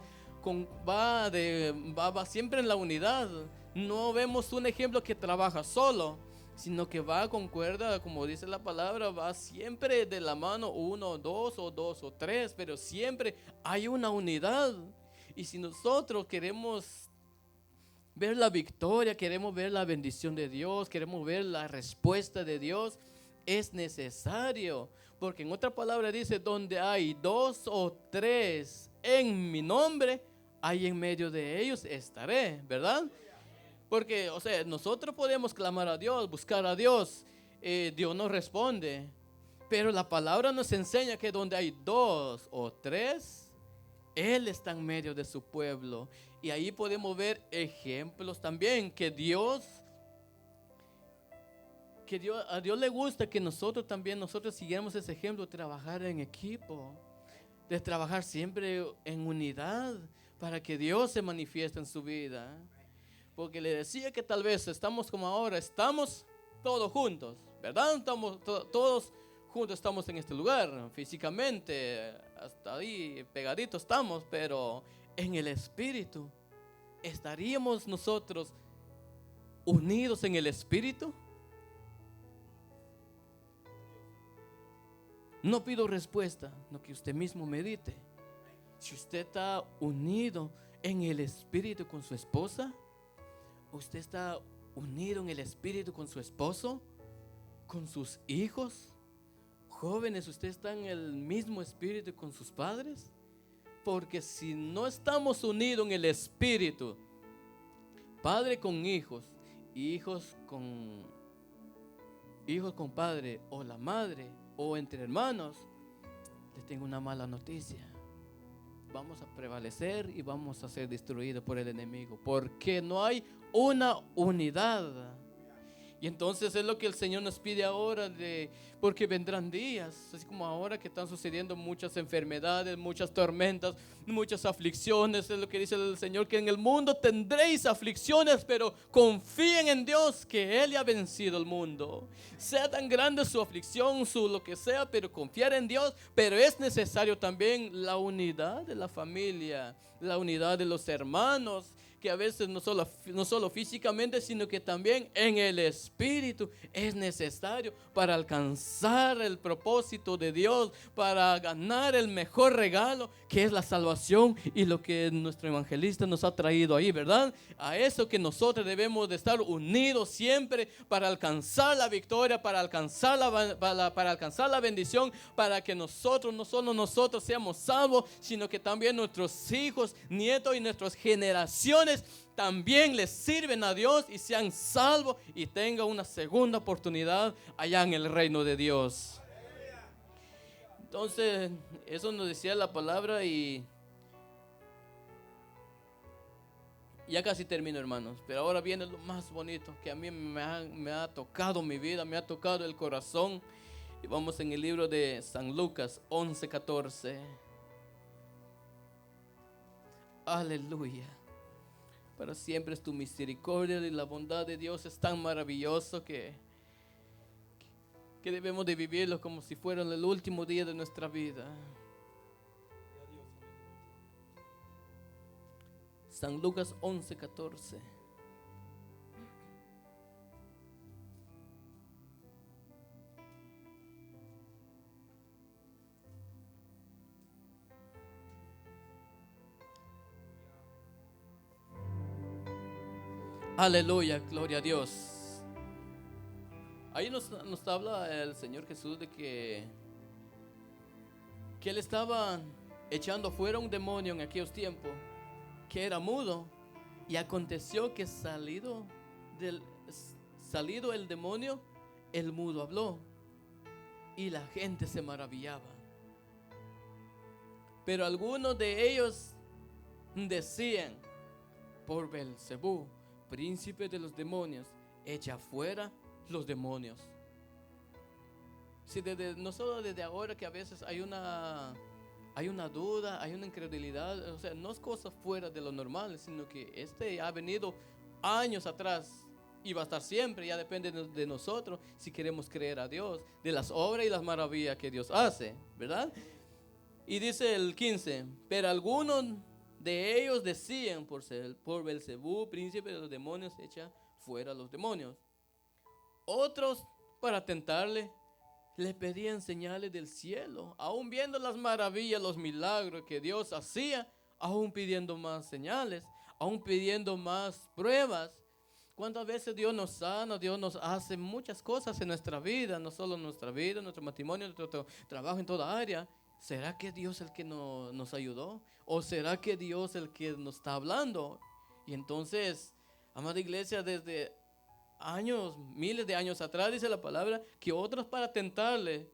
va siempre en la unidad. No vemos un ejemplo que trabaja solo, sino que va con cuerda, como dice la palabra, va siempre de la mano, 1, 2 o 2 o 3, pero siempre hay una unidad. Y si nosotros queremos ver la victoria, queremos ver la bendición de Dios, queremos ver la respuesta de Dios, es necesario, porque en otra palabra dice, donde hay 2 o 3 en mi nombre, ahí en medio de ellos estaré, ¿verdad? Porque, o sea, nosotros podemos clamar a Dios, buscar a Dios, Dios nos responde, pero la palabra nos enseña que donde hay 2 o 3, Él está en medio de su pueblo. Y ahí podemos ver ejemplos también que a Dios le gusta que nosotros siguiéramos ese ejemplo de trabajar en equipo, de trabajar siempre en unidad, para que Dios se manifieste en su vida. Porque le decía que tal vez estamos como ahora, estamos todos juntos, ¿verdad? Estamos todos juntos, estamos en este lugar, físicamente, hasta ahí pegaditos estamos, pero en el Espíritu, ¿estaríamos nosotros unidos en el Espíritu? No pido respuesta, no, que usted mismo medite. Si usted está unido en el Espíritu con su esposa, usted está unido en el Espíritu con su esposo, con sus hijos. Jóvenes, usted está en el mismo Espíritu con sus padres. Porque si no estamos unidos en el Espíritu, padre con hijos, hijos con padre, o la madre, o entre hermanos, les tengo una mala noticia: vamos a prevalecer y vamos a ser destruidos por el enemigo, porque no hay una unidad. Y entonces es lo que el Señor nos pide ahora, porque vendrán días, así como ahora que están sucediendo muchas enfermedades, muchas tormentas, muchas aflicciones. Es lo que dice el Señor, que en el mundo tendréis aflicciones, pero confíen en Dios, que Él ya ha vencido el mundo. Sea tan grande su aflicción, su lo que sea, pero confiar en Dios. Pero es necesario también la unidad de la familia, la unidad de los hermanos, que a veces no solo físicamente, sino que también en el espíritu es necesario para alcanzar el propósito de Dios, para ganar el mejor regalo, que es la salvación, y lo que nuestro evangelista nos ha traído ahí, ¿verdad? A eso que nosotros debemos de estar unidos siempre para alcanzar la victoria, para alcanzar para alcanzar la bendición, para que nosotros, no solo nosotros seamos salvos, sino que también nuestros hijos, nietos y nuestras generaciones también les sirven a Dios y sean salvos y tengan una segunda oportunidad allá en el reino de Dios. Entonces, eso nos decía la palabra, y ya casi termino, hermanos. Pero ahora viene lo más bonito, que a mí me ha tocado mi vida, me ha tocado el corazón. Y vamos en el libro de San Lucas 11:14. Aleluya. Para siempre es tu misericordia, y la bondad de Dios es tan maravilloso que debemos de vivirlo como si fuera el último día de nuestra vida. San Lucas 11:14. Aleluya, gloria a Dios. Ahí nos habla el Señor Jesús de que Él estaba echando fuera un demonio en aquellos tiempos, que era mudo. Y aconteció que salido el demonio, el mudo habló, y la gente se maravillaba. Pero algunos de ellos decían: por Belcebú, príncipe de los demonios, echa fuera los demonios. Si no solo desde ahora, que a veces hay una duda, hay una incredulidad, o sea, no es cosa fuera de lo normal, sino que ha venido años atrás y va a estar siempre. Ya depende de nosotros si queremos creer a Dios, de las obras y las maravillas que Dios hace, ¿verdad? Y dice el 15: pero algunos de ellos decían: por Belcebú, príncipe de los demonios, echa fuera los demonios. Otros, para tentarle, le pedían señales del cielo, aún viendo las maravillas, los milagros que Dios hacía, aún pidiendo más señales, aún pidiendo más pruebas. ¿Cuántas veces Dios nos sana? Dios nos hace muchas cosas en nuestra vida, no solo en nuestra vida, en nuestro matrimonio, en nuestro trabajo, en toda área. ¿Será que Dios es el que nos ayudó? ¿O será que Dios es el que nos está hablando? Y entonces, amada iglesia, desde años, miles de años atrás, dice la palabra, que otros para tentarle,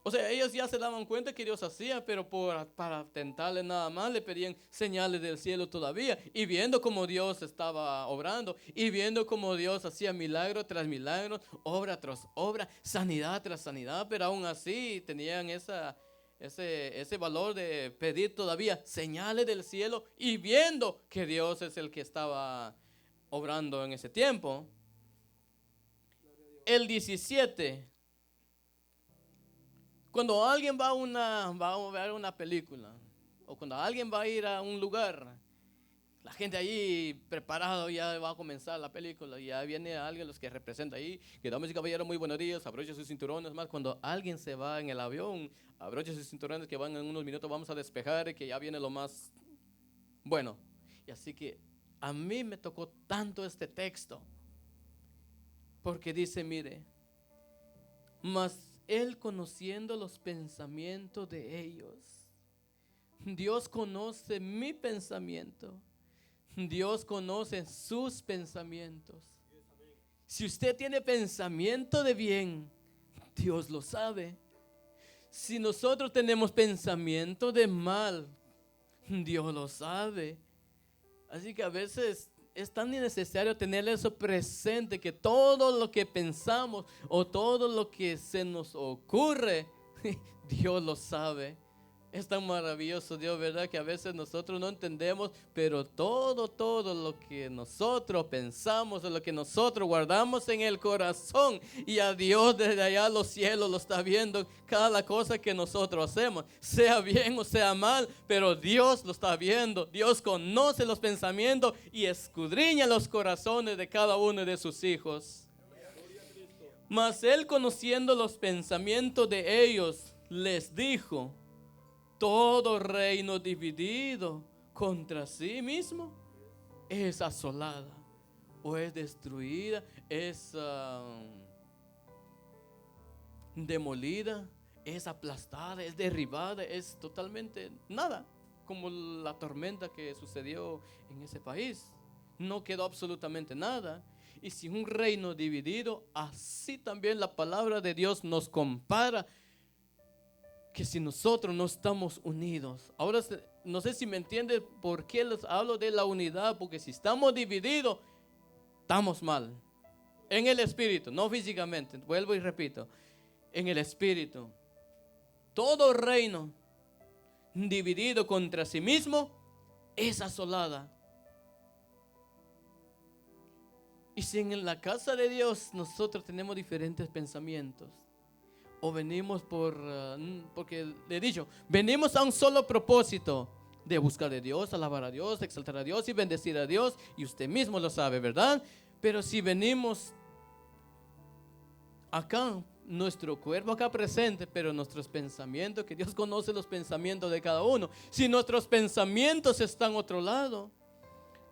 o sea, ellos ya se daban cuenta que Dios hacía, pero para tentarle nada más le pedían señales del cielo todavía, y viendo cómo Dios estaba obrando, y viendo cómo Dios hacía milagro tras milagro, obra tras obra, sanidad tras sanidad, pero aún así tenían ese valor de pedir todavía señales del cielo, y viendo que Dios es el que estaba obrando en ese tiempo. El 17, cuando alguien va a ver una película, o cuando alguien va a ir a un lugar, la gente allí preparado, ya va a comenzar la película, y ya viene alguien, los que representa ahí, que damas y caballeros, muy buenos días, abrochen sus cinturones. Más cuando alguien se va en el avión, abrochen sus cinturones, que van en unos minutos, vamos a despejar, que ya viene lo más bueno. Y así que a mí me tocó tanto este texto, porque dice: mire, mas Él, conociendo los pensamientos de ellos, Dios conoce mi pensamiento, Dios conoce sus pensamientos. Si usted tiene pensamiento de bien, Dios lo sabe. Si nosotros tenemos pensamiento de mal, Dios lo sabe. Así que a veces es tan necesario tener eso presente, que todo lo que pensamos o todo lo que se nos ocurre, Dios lo sabe. Es tan maravilloso Dios, ¿verdad? Que a veces nosotros no entendemos, pero todo lo que nosotros pensamos, o lo que nosotros guardamos en el corazón, y a Dios desde allá los cielos lo está viendo cada cosa que nosotros hacemos, sea bien o sea mal, pero Dios lo está viendo. Dios conoce los pensamientos y escudriña los corazones de cada uno de sus hijos. Mas Él, conociendo los pensamientos de ellos, les dijo: todo reino dividido contra sí mismo es asolada, o es destruida, es demolida, es aplastada, es derribada, es totalmente nada, como la tormenta que sucedió en ese país. No quedó absolutamente nada. Y si un reino dividido, así también la palabra de Dios nos compara, que si nosotros no estamos unidos. Ahora no sé si me entienden por qué les hablo de la unidad, porque si estamos divididos, estamos mal. En el espíritu, no físicamente. Vuelvo y repito, en el espíritu. Todo reino dividido contra sí mismo es asolada. Y si en la casa de Dios nosotros tenemos diferentes pensamientos, o venimos porque le he dicho, venimos a un solo propósito, de buscar a Dios, alabar a Dios, exaltar a Dios y bendecir a Dios, y usted mismo lo sabe, ¿verdad? Pero si venimos acá, nuestro cuerpo acá presente, pero nuestros pensamientos, que Dios conoce los pensamientos de cada uno, si nuestros pensamientos están a otro lado,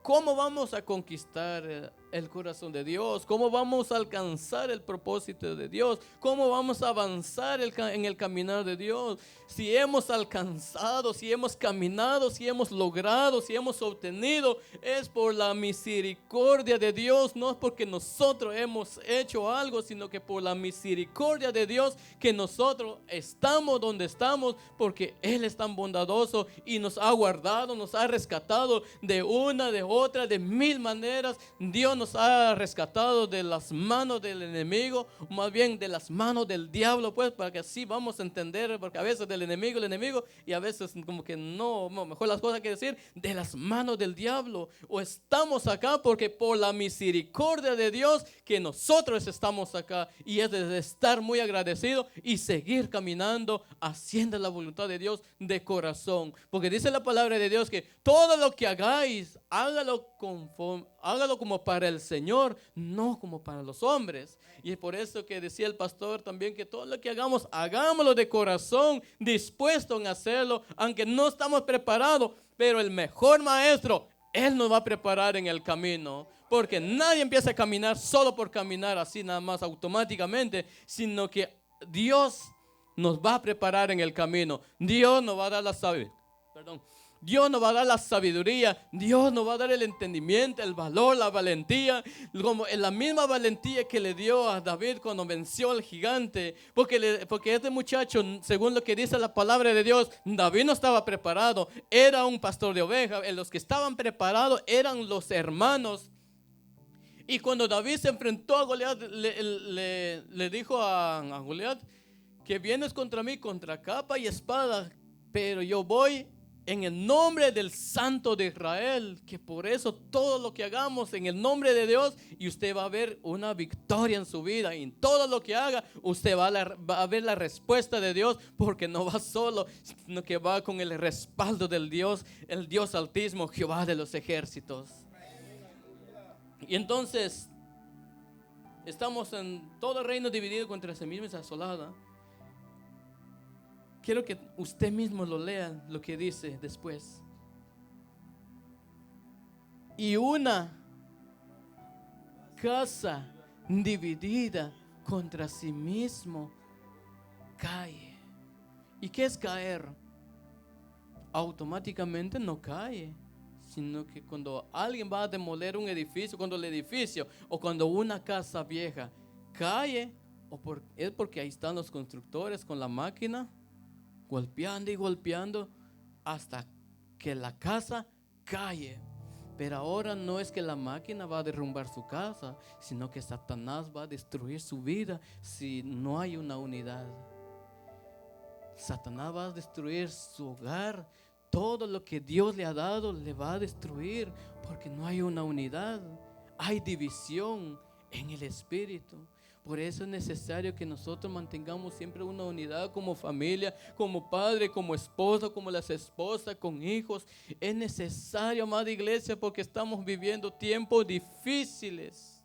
¿cómo vamos a conquistar el corazón de Dios? ¿Cómo vamos a alcanzar el propósito de Dios? ¿Cómo vamos a avanzar en el caminar de Dios? Si hemos alcanzado, si hemos caminado, si hemos logrado, si hemos obtenido, es por la misericordia de Dios, no es porque nosotros hemos hecho algo, sino que por la misericordia de Dios que nosotros estamos donde estamos, porque Él es tan bondadoso y nos ha guardado, nos ha rescatado de una, de otra, de mil maneras. Dios nos ha rescatado de las manos del enemigo, más bien de las manos del diablo, pues, para que así vamos a entender, porque a veces del enemigo, y a veces como que no, mejor las cosas que decir, de las manos del diablo. O estamos acá porque por la misericordia de Dios que nosotros estamos acá, y es de estar muy agradecido y seguir caminando haciendo la voluntad de Dios de corazón, porque dice la palabra de Dios que todo lo que hagáis, hágalo como para el Señor, no como para los hombres. Y es por eso que decía el pastor también, que todo lo que hagamos, hagámoslo de corazón, dispuesto en hacerlo, aunque no estamos preparados, pero el mejor maestro, Él nos va a preparar en el camino, porque nadie empieza a caminar solo por caminar así nada más automáticamente, sino que Dios nos va a preparar en el camino. Dios nos va a dar la sabiduría, Dios nos va a dar la sabiduría, Dios nos va a dar el entendimiento, el valor, la valentía, como en la misma valentía que le dio a David cuando venció al gigante, porque este muchacho, según lo que dice la palabra de Dios, David no estaba preparado, era un pastor de ovejas. Los que estaban preparados eran los hermanos. Y cuando David se enfrentó a Goliat, le dijo a Goliat, que vienes contra mí contra capa y espada, pero yo voy en el nombre del Santo de Israel, que por eso todo lo que hagamos en el nombre de Dios, y usted va a ver una victoria en su vida, y en todo lo que haga usted va a ver la respuesta de Dios, porque no va solo, sino que va con el respaldo del Dios, el Dios Altísimo, Jehová de los ejércitos. Y entonces estamos en todo reino dividido contra sí mismo es asolada. Quiero que usted mismo lo lea, lo que dice después. Y una casa dividida contra sí mismo cae. ¿Y qué es caer? Automáticamente no cae, sino que cuando alguien va a demoler un edificio, cuando el edificio o cuando una casa vieja cae, es porque ahí están los constructores con la máquina golpeando y golpeando hasta que la casa cae. Pero ahora no es que la máquina va a derrumbar su casa, sino que Satanás va a destruir su vida si no hay una unidad. Satanás va a destruir su hogar. Todo lo que Dios le ha dado le va a destruir porque no hay una unidad. Hay división en el espíritu. Por eso es necesario que nosotros mantengamos siempre una unidad como familia, como padre, como esposo, como las esposas, con hijos. Es necesario, amada iglesia, porque estamos viviendo tiempos difíciles.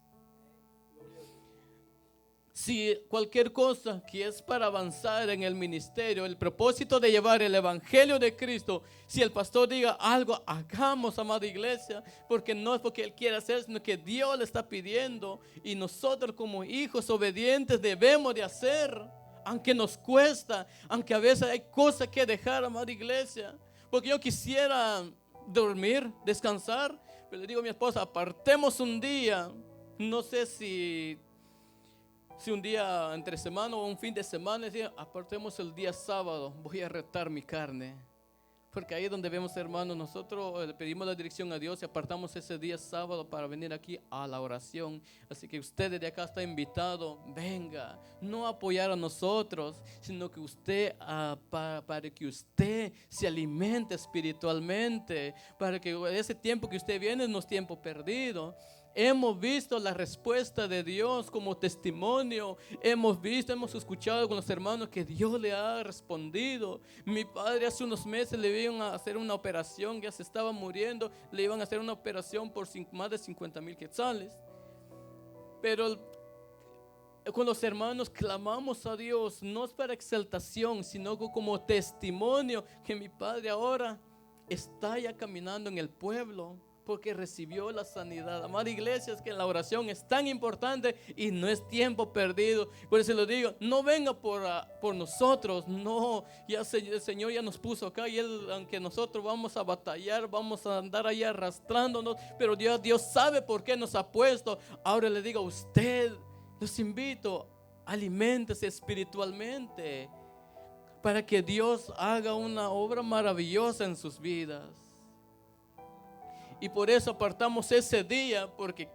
Si cualquier cosa que es para avanzar en el ministerio, el propósito de llevar el evangelio de Cristo, si el pastor diga algo, hagamos, amada iglesia, porque no es porque él quiere hacer, sino que Dios le está pidiendo, y nosotros como hijos obedientes debemos de hacer, aunque nos cuesta, aunque a veces hay cosas que dejar, amada iglesia, porque yo quisiera dormir, descansar, pero le digo a mi esposa, apartemos un día. No sé si un día entre semana o un fin de semana, apartemos el día sábado, voy a retar mi carne. Porque ahí es donde vemos, hermanos, nosotros le pedimos la dirección a Dios y apartamos ese día sábado para venir aquí a la oración. Así que usted desde acá está invitado, venga, no a apoyar a nosotros, sino que usted, para que usted se alimente espiritualmente, para que ese tiempo que usted viene no es tiempo perdido. Hemos visto la respuesta de Dios como testimonio. Hemos escuchado con los hermanos que Dios le ha respondido. Mi padre hace unos meses le iban a hacer una operación, ya se estaba muriendo. Le iban a hacer una operación por más de 50,000 quetzales. Pero con los hermanos clamamos a Dios, no es para exaltación, sino como testimonio que mi padre ahora está ya caminando en el pueblo, porque recibió la sanidad. Amada iglesia, es que la oración es tan importante y no es tiempo perdido. Por eso lo digo, no venga por nosotros, no, ya el Señor ya nos puso acá, y Él, aunque nosotros vamos a batallar, vamos a andar ahí arrastrándonos, pero Dios sabe por qué nos ha puesto. Ahora le digo a usted, los invito, aliméntese espiritualmente para que Dios haga una obra maravillosa en sus vidas. Y por eso apartamos ese día, porque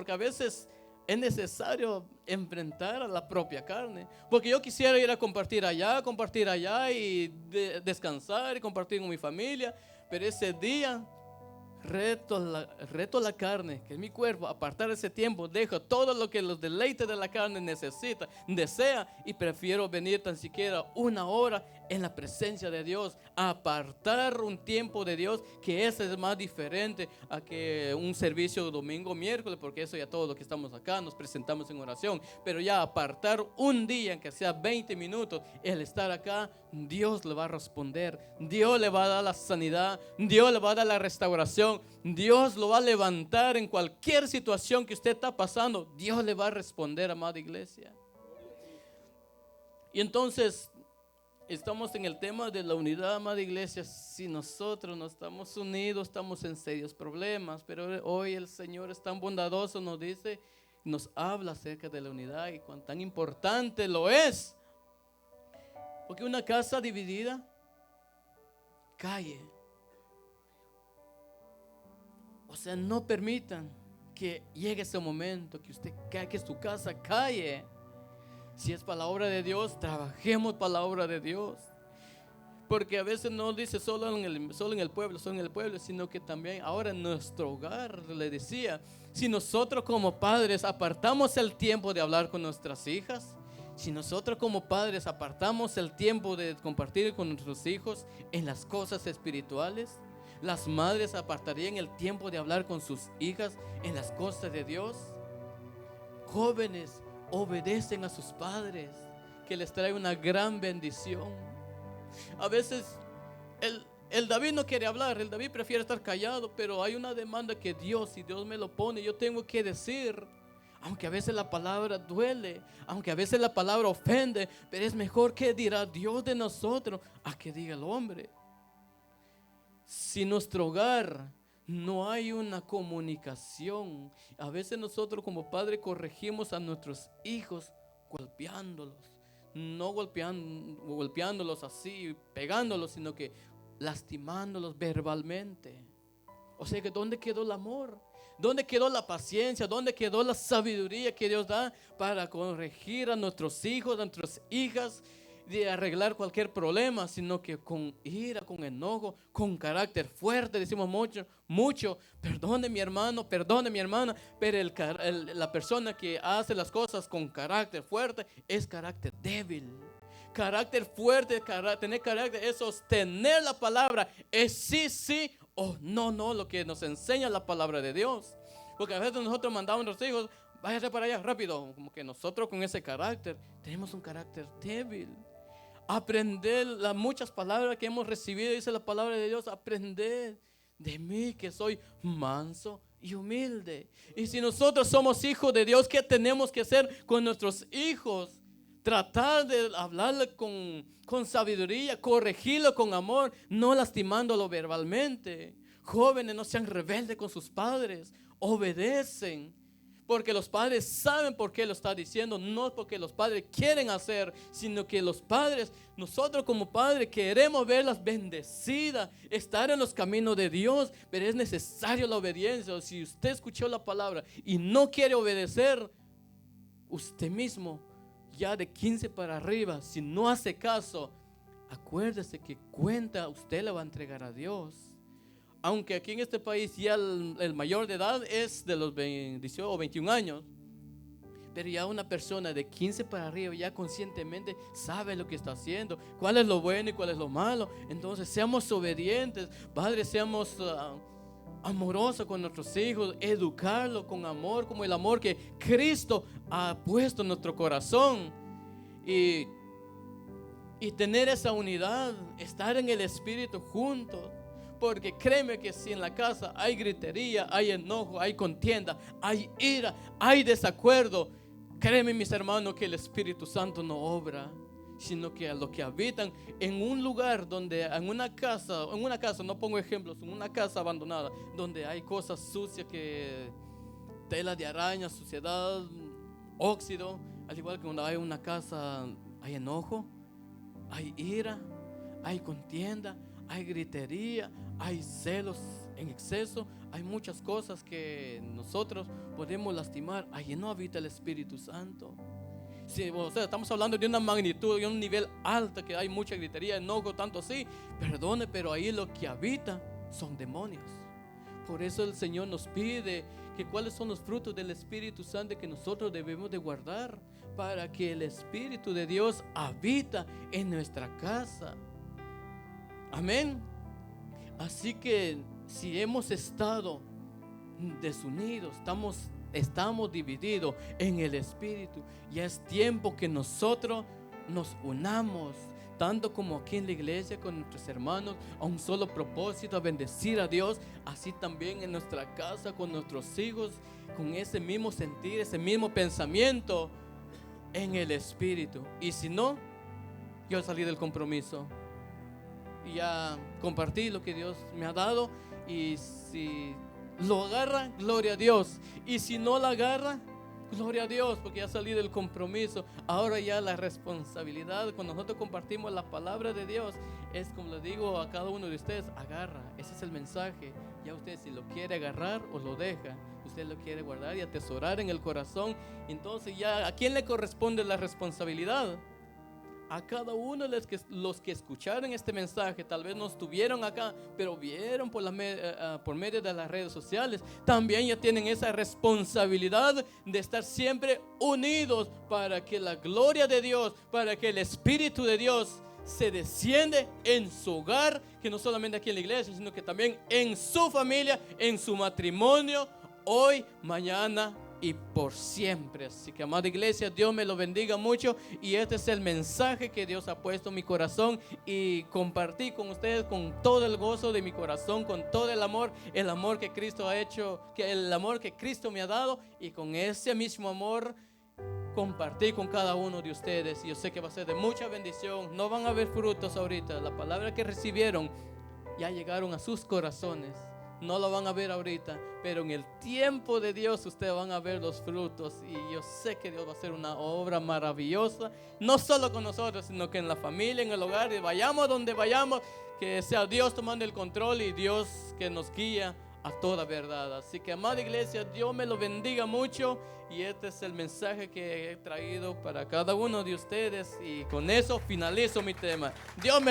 a veces es necesario enfrentar a la propia carne. Porque yo quisiera ir a compartir allá y descansar y compartir con mi familia, pero ese día reto la carne, que es mi cuerpo, apartar ese tiempo, dejo todo lo que los deleites de la carne desea, y prefiero venir tan siquiera una hora en la presencia de Dios, apartar un tiempo de Dios, que ese es más diferente a que un servicio domingo, miércoles, porque eso ya todos los que estamos acá nos presentamos en oración, pero ya apartar un día, en que sea 20 minutos, el estar acá, Dios le va a responder, Dios le va a dar la sanidad, Dios le va a dar la restauración, Dios lo va a levantar en cualquier situación que usted está pasando. Dios le va a responder, amada iglesia. Y entonces estamos en el tema de la unidad, amada iglesia. Si nosotros no estamos unidos, estamos en serios problemas. Pero hoy el Señor es tan bondadoso, nos habla acerca de la unidad y cuán tan importante lo es. Porque una casa dividida cae. O sea, no permitan que llegue ese momento que su casa cae. Si es para la obra de Dios, trabajemos para la obra de Dios. Porque a veces no dice solo en el pueblo, sino que también ahora en nuestro hogar. Le decía, si nosotros como padres apartamos el tiempo de hablar con nuestras hijas, si nosotros como padres apartamos el tiempo de compartir con nuestros hijos en las cosas espirituales, las madres apartarían el tiempo de hablar con sus hijas en las cosas de Dios. Jóvenes, obedecen a sus padres, que les trae una gran bendición. A veces el David no quiere hablar, el David prefiere estar callado, pero hay una demanda que si Dios me lo pone, yo tengo que decir. Aunque a veces la palabra duele, aunque a veces la palabra ofende, pero es mejor que dirá Dios de nosotros a que diga el hombre. Si en nuestro hogar no hay una comunicación, a veces nosotros como padres corregimos a nuestros hijos golpeándolos, no golpeándolos así, pegándolos, sino que lastimándolos verbalmente. O sea que ¿dónde quedó el amor? ¿Dónde quedó la paciencia? ¿Dónde quedó la sabiduría que Dios da para corregir a nuestros hijos, a nuestras hijas, de arreglar cualquier problema? Sino que con ira, con enojo, con carácter fuerte, decimos mucho, perdone mi hermano, perdone mi hermana, pero la persona que hace las cosas con carácter fuerte es carácter débil. Carácter fuerte, tener carácter es sostener la palabra, es sí o no, lo que nos enseña la palabra de Dios. Porque a veces nosotros mandamos a nuestros hijos, váyase para allá rápido, como que nosotros con ese carácter tenemos un carácter débil. Aprender las muchas palabras que hemos recibido, dice la palabra de Dios, aprender de mí que soy manso y humilde. Y si nosotros somos hijos de Dios, ¿qué tenemos que hacer con nuestros hijos? Tratar de hablarle con sabiduría, corregirlo con amor, no lastimándolo verbalmente. Jóvenes, no sean rebeldes con sus padres, obedecen. Porque los padres saben por qué lo está diciendo, no porque los padres quieren hacer, sino que los padres, nosotros como padres queremos verlas bendecidas, estar en los caminos de Dios, pero es necesario la obediencia. Si usted escuchó la palabra y no quiere obedecer, usted mismo, ya de 15 para arriba, si no hace caso, acuérdese que cuenta usted la va a entregar a Dios. Aunque aquí en este país ya el mayor de edad es de los 18 o 21 años, pero ya una persona de 15 para arriba ya conscientemente sabe lo que está haciendo, cuál es lo bueno y cuál es lo malo. Entonces seamos obedientes, padres, seamos amorosos con nuestros hijos, educarlos con amor, como el amor que Cristo ha puesto en nuestro corazón, y tener esa unidad, estar en el Espíritu juntos. Porque créeme que si en la casa hay gritería, hay enojo, hay contienda, hay ira, hay desacuerdo, créeme, mis hermanos, que el Espíritu Santo no obra, sino que a los que habitan en un lugar donde, en una casa, no pongo ejemplos, en una casa abandonada, donde hay cosas sucias, que tela de araña, suciedad, óxido, al igual que cuando hay una casa, hay enojo, hay ira, hay contienda, hay gritería, hay celos en exceso, hay muchas cosas que nosotros podemos lastimar. Allí no habita el Espíritu Santo. Sí, o sea, estamos hablando de una magnitud, de un nivel alto, que hay mucha gritería, enojo, tanto así. Perdone, pero ahí lo que habita son demonios. Por eso el Señor nos pide que cuáles son los frutos del Espíritu Santo que nosotros debemos de guardar para que el Espíritu de Dios habita en nuestra casa. Amén. Así que si hemos estado desunidos, estamos divididos en el Espíritu, ya es tiempo que nosotros nos unamos, tanto como aquí en la iglesia con nuestros hermanos, a un solo propósito, a bendecir a Dios, así también en nuestra casa con nuestros hijos, con ese mismo sentir, ese mismo pensamiento en el Espíritu. Y si no, yo salí del compromiso. Ya compartí lo que Dios me ha dado, y si lo agarra, gloria a Dios, y si no la agarra, gloria a Dios, porque ya salí del compromiso. Ahora ya la responsabilidad, cuando nosotros compartimos la palabra de Dios, es como le digo a cada uno de ustedes: agarra, ese es el mensaje. Ya usted si lo quiere agarrar o lo deja, usted lo quiere guardar y atesorar en el corazón. Entonces ya, ¿a quién le corresponde la responsabilidad? A cada uno de los que escucharon este mensaje. Tal vez no estuvieron acá, pero vieron por medio de las redes sociales. También ya tienen esa responsabilidad de estar siempre unidos para que la gloria de Dios, para que el Espíritu de Dios se desciende en su hogar, que no solamente aquí en la iglesia, sino que también en su familia, en su matrimonio, hoy, mañana y por siempre. Así que, amada iglesia, Dios me lo bendiga mucho, y este es el mensaje que Dios ha puesto en mi corazón, y compartí con ustedes con todo el gozo de mi corazón, con todo el amor que Cristo ha hecho, el amor que Cristo me ha dado, y con ese mismo amor compartí con cada uno de ustedes. Y yo sé que va a ser de mucha bendición. No van a ver frutos ahorita, la palabra que recibieron ya llegaron a sus corazones. No lo van a ver ahorita, pero en el tiempo de Dios ustedes van a ver los frutos, y yo sé que Dios va a hacer una obra maravillosa, no solo con nosotros, sino que en la familia, en el hogar, y vayamos donde vayamos, que sea Dios tomando el control y Dios que nos guía a toda verdad. Así que, amada iglesia, Dios me lo bendiga mucho. Y este es el mensaje que he traído para cada uno de ustedes. Y con eso finalizo mi tema. Dios me